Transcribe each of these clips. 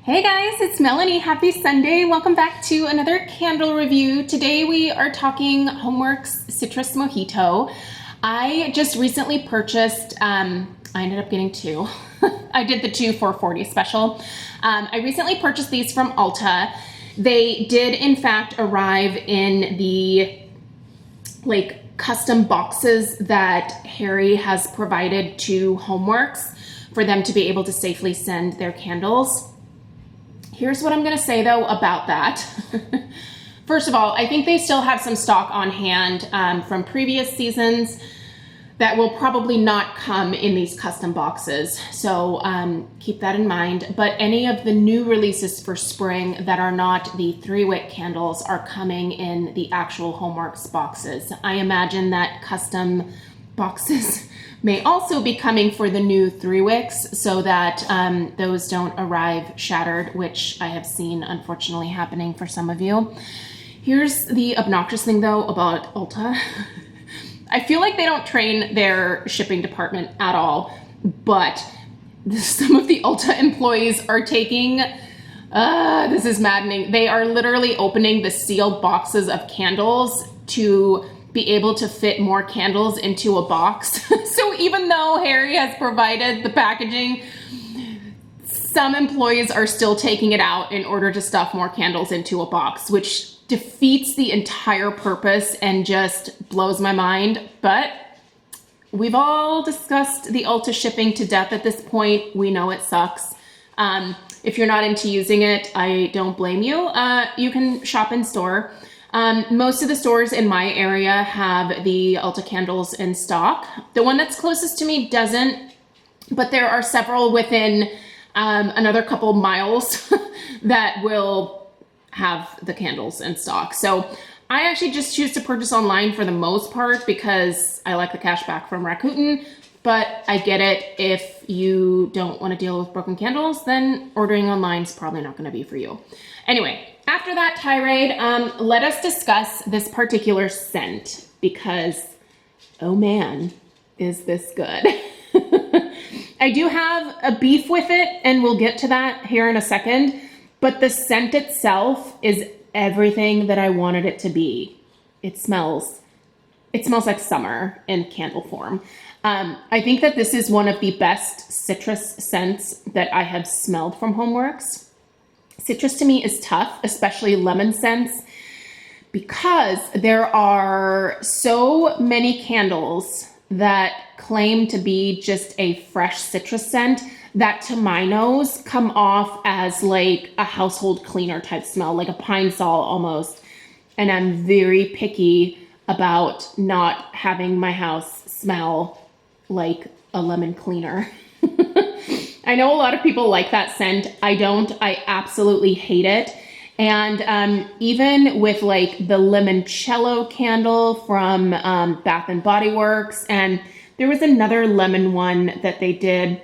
Hey guys, it's Melanie. Happy Sunday. Welcome back to another candle review. Today we are talking Homeworx Citrus Mojito. I just recently purchased, I ended up getting two. I did the 2 for $40 special. I recently purchased these from Ulta. They did in fact arrive in the custom boxes that Harry has provided to Homeworx for them to be able to safely send their candles. Here's what I'm gonna say though about that. First of all, I think they still have some stock on hand from previous seasons that will probably not come in these custom boxes. So keep that in mind. But any of the new releases for spring that are not the 3-wick candles are coming in the actual Homeworx boxes. I imagine that custom boxes may also be coming for the new 3-wicks so that those don't arrive shattered, which I have seen unfortunately happening for some of you. Here's the obnoxious thing though about Ulta. I feel like they don't train their shipping department at all, but some of the Ulta employees are taking, this is maddening. They are literally opening the sealed boxes of candles to be able to fit more candles into a box. So even though Harry has provided the packaging, some employees are still taking it out in order to stuff more candles into a box, which defeats the entire purpose and just blows my mind. But we've all discussed the Ulta shipping to death at this point. We know it sucks. If you're not into using it, I don't blame you. You can shop in store. Most of the stores in my area have the Ulta candles in stock. The one that's closest to me doesn't, but there are several within another couple miles that will have the candles in stock. So I actually just choose to purchase online for the most part because I like the cash back from Rakuten, but I get it. If you don't want to deal with broken candles, then ordering online is probably not going to be for you. Anyway, after that tirade, let us discuss this particular scent because, oh man, is this good. I do have a beef with it, and we'll get to that here in a second, but the scent itself is everything that I wanted it to be. It smells like summer in candle form. I think that this is one of the best citrus scents that I have smelled from Homeworx. Citrus to me is tough, especially lemon scents, because there are so many candles that claim to be just a fresh citrus scent that to my nose come off as like a household cleaner type smell, like a pine sol almost. And I'm very picky about not having my house smell like a lemon cleaner. I know a lot of people like that scent. I don't. I absolutely hate it. And even with like the limoncello candle from Bath and Body Works, and there was another lemon one that they did,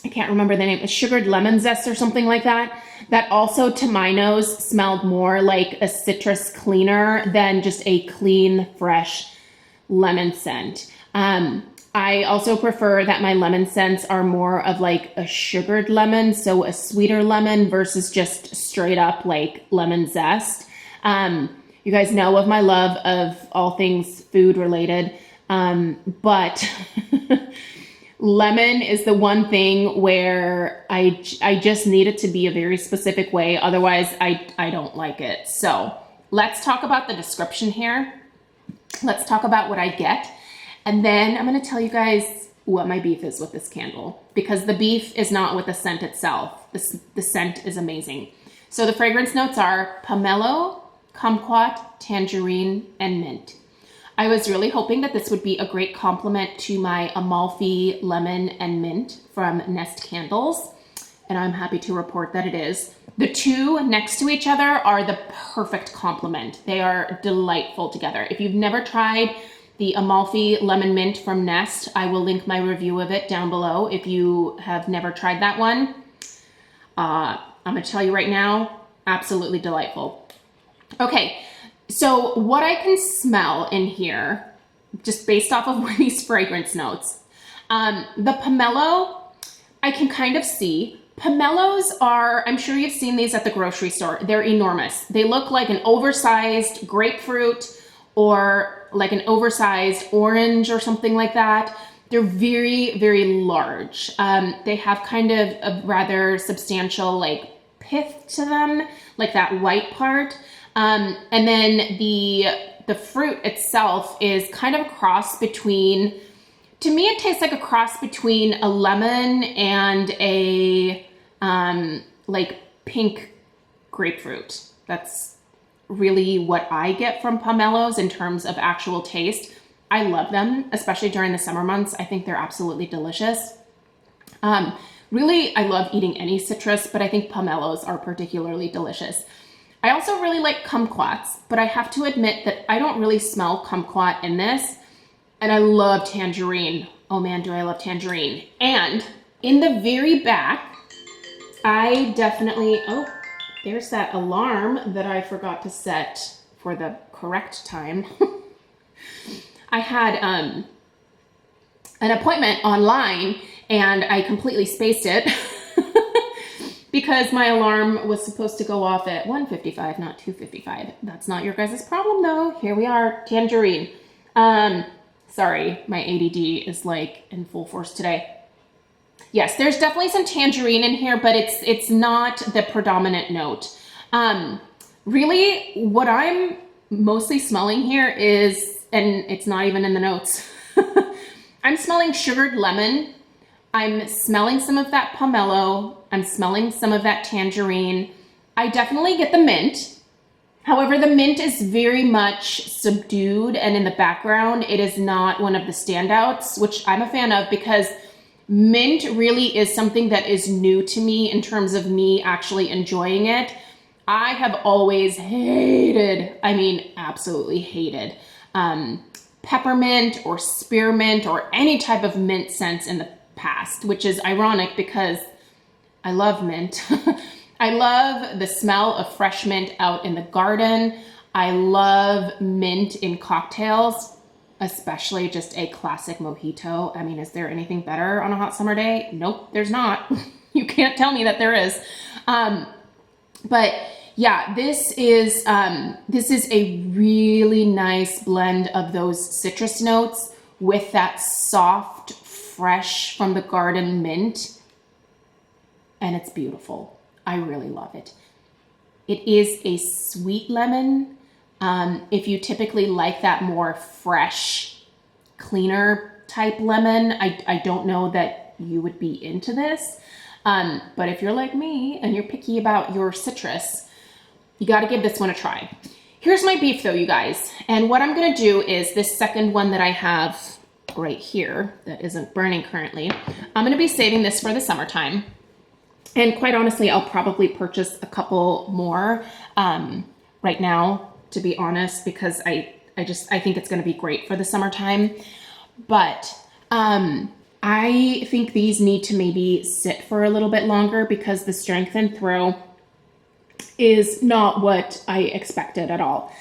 I can't remember the name, a sugared lemon zest or something like that, that also to my nose smelled more like a citrus cleaner than just a clean, fresh lemon scent. I also prefer that my lemon scents are more of like a sugared lemon, so a sweeter lemon versus just straight up like lemon zest. You guys know of my love of all things food related, but lemon is the one thing where I just need it to be a very specific way. Otherwise, I don't like it. So let's talk about the description here. Let's talk about what I get. And then I'm going to tell you guys what my beef is with this candle, because the beef is not with the scent itself. The scent is amazing. So the fragrance notes are pomelo, kumquat, tangerine, and mint. I was really hoping that this would be a great complement to my Amalfi lemon and mint from Nest Candles, and I'm happy to report that it is. The two next to each other are the perfect complement. They are delightful together. If you've never tried the Amalfi Lemon Mint from Nest, I will link my review of it down below if you have never tried that one. I'm gonna tell you right now, absolutely delightful. Okay, so what I can smell in here, just based off of these fragrance notes, the pomelo, I can kind of see. Pomelos are, I'm sure you've seen these at the grocery store. They're enormous. They look like an oversized grapefruit or like an oversized orange or something like that. They're very, very large. They have kind of a rather substantial like pith to them, like that white part. And then the fruit itself is kind of a cross between, to me it tastes like a cross between a lemon and a like pink grapefruit. That's really what I get from pomelos in terms of actual taste. I love them, especially during the summer months. I think they're absolutely delicious. Really, I love eating any citrus, but I think pomelos are particularly delicious. I also really like kumquats, but I have to admit that I don't really smell kumquat in this. And I love tangerine. Oh man, do I love tangerine. And in the very back, I definitely, oh, there's that alarm that I forgot to set for the correct time. I had an appointment online and I completely spaced it because my alarm was supposed to go off at 1:55, not 2:55. That's not your guys' problem though. Here we are, tangerine. Sorry, my ADD is like in full force today. Yes, there's definitely some tangerine in here, but it's not the predominant note. Really, what I'm mostly smelling here is, and it's not even in the notes, I'm smelling sugared lemon. I'm smelling some of that pomelo. I'm smelling some of that tangerine. I definitely get the mint. However, the mint is very much subdued and in the background. It is not one of the standouts, which I'm a fan of because mint really is something that is new to me in terms of me actually enjoying it. I have always hated, I mean, absolutely hated, peppermint or spearmint or any type of mint scents in the past, which is ironic because I love mint. I love the smell of fresh mint out in the garden. I love mint in cocktails, especially just a classic mojito. I mean, is there anything better on a hot summer day? Nope, there's not. You can't tell me that there is. But yeah, this is a really nice blend of those citrus notes with that soft, fresh from the garden mint. And it's beautiful. I really love it. It is a sweet lemon. If you typically like that more fresh, cleaner type lemon, I don't know that you would be into this. But if you're like me and you're picky about your citrus, you got to give this one a try. Here's my beef though, you guys. And what I'm going to do is this second one that I have right here that isn't burning currently, I'm going to be saving this for the summertime. And quite honestly, I'll probably purchase a couple more right now, to be honest, because I think it's going to be great for the summertime. But I think these need to maybe sit for a little bit longer because the strength and throw is not what I expected at all.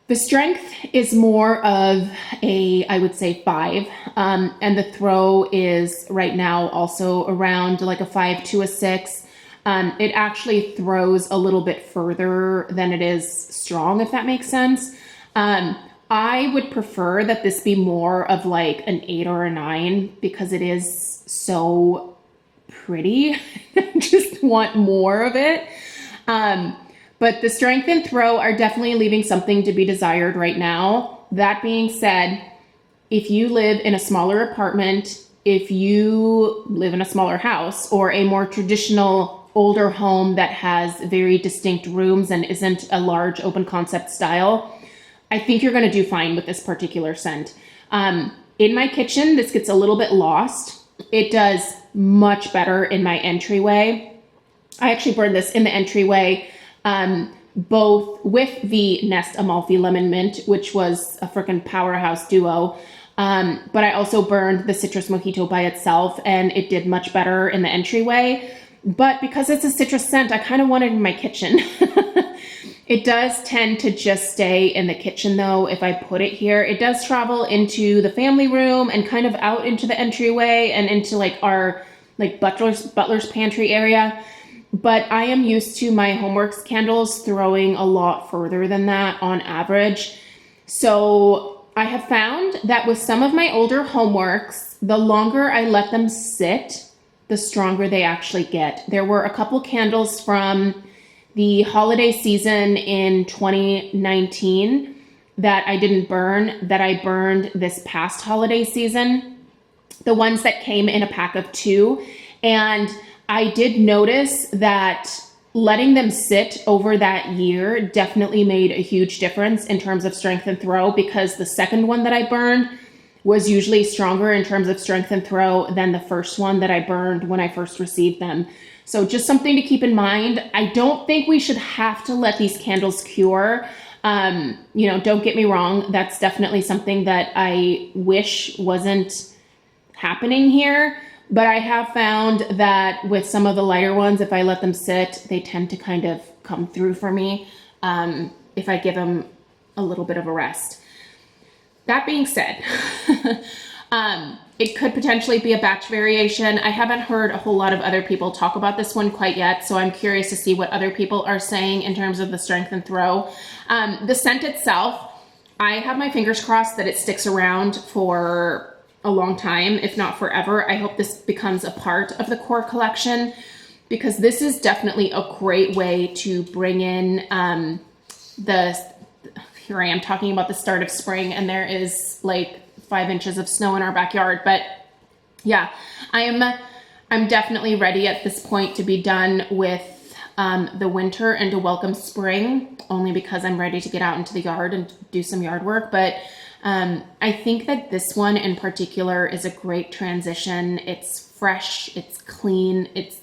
The strength is more of a, I would say 5, and the throw is right now also around like a 5 to a 6. It actually throws a little bit further than it is strong, if that makes sense. I would prefer that this be more of like an 8 or a 9 because it is so pretty. I just want more of it. But the strength and throw are definitely leaving something to be desired right now. That being said, if you live in a smaller apartment, if you live in a smaller house or a more traditional older home that has very distinct rooms and isn't a large open concept style, I think you're going to do fine with this particular scent. In my kitchen, this gets a little bit lost. It does much better in my entryway. I actually burned this in the entryway, both with the Nest Amalfi Lemon Mint, which was a freaking powerhouse duo. But I also burned the Citrus Mojito by itself, and it did much better in the entryway. But because it's a citrus scent, I kind of want it in my kitchen. It does tend to just stay in the kitchen though. If I put it here, it does travel into the family room and kind of out into the entryway and into like our like butler's pantry area. But I am used to my Homeworx candles throwing a lot further than that on average. So I have found that with some of my older Homeworx, the longer I let them sit, the stronger they actually get. There were a couple candles from the holiday season in 2019 that I didn't burn, that I burned this past holiday season. The ones that came in a pack of 2. And I did notice that letting them sit over that year definitely made a huge difference in terms of strength and throw, because the second one that I burned was usually stronger in terms of strength and throw than the first one that I burned when I first received them. So just something to keep in mind. I don't think we should have to let these candles cure. You know, don't get me wrong. That's definitely something that I wish wasn't happening here. But I have found that with some of the lighter ones, if I let them sit, they tend to kind of come through for me if I give them a little bit of a rest. That being said, it could potentially be a batch variation. I haven't heard a whole lot of other people talk about this one quite yet, so I'm curious to see what other people are saying in terms of the strength and throw. The scent itself, I have my fingers crossed that it sticks around for a long time, if not forever. I hope this becomes a part of the core collection, because this is definitely a great way to bring in here I am talking about the start of spring, and there is like 5 inches of snow in our backyard. But yeah, I'm definitely ready at this point to be done with the winter and to welcome spring, only because I'm ready to get out into the yard and do some yard work. But I think that this one in particular is a great transition. It's fresh, it's clean, it's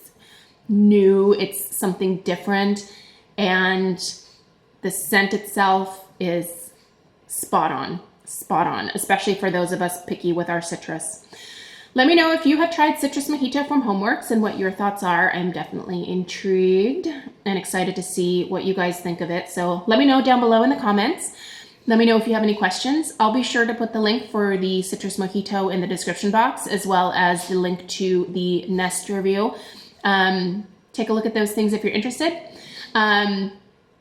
new, it's something different, and the scent itself is spot on, especially for those of us picky with our citrus. Let me know if you have tried Citrus Mojito from Homeworx and what your thoughts are. I'm definitely intrigued and excited to see what you guys think of it. So let me know down below in the comments. Let me know if you have any questions. I'll be sure to put the link for the Citrus Mojito in the description box, as well as the link to the Nest review. Take a look at those things if you're interested.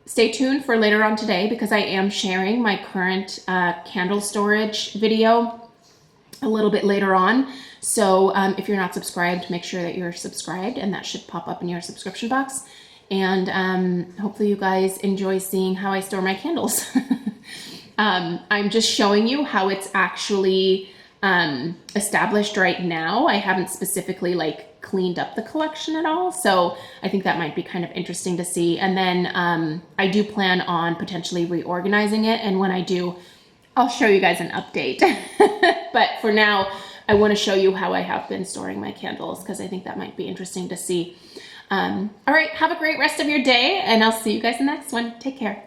Stay tuned for later on today, because I am sharing my current candle storage video a little bit later on. So if you're not subscribed, make sure that you're subscribed, and that should pop up in your subscription box. And hopefully you guys enjoy seeing how I store my candles. I'm just showing you how it's actually established right now. I haven't specifically like cleaned up the collection at all, so I think that might be kind of interesting to see. And then I do plan on potentially reorganizing it, and when I do, I'll show you guys an update. But for now, I want to show you how I have been storing my candles, because I think that might be interesting to see. All right, have a great rest of your day, and I'll see you guys in the next one. Take care.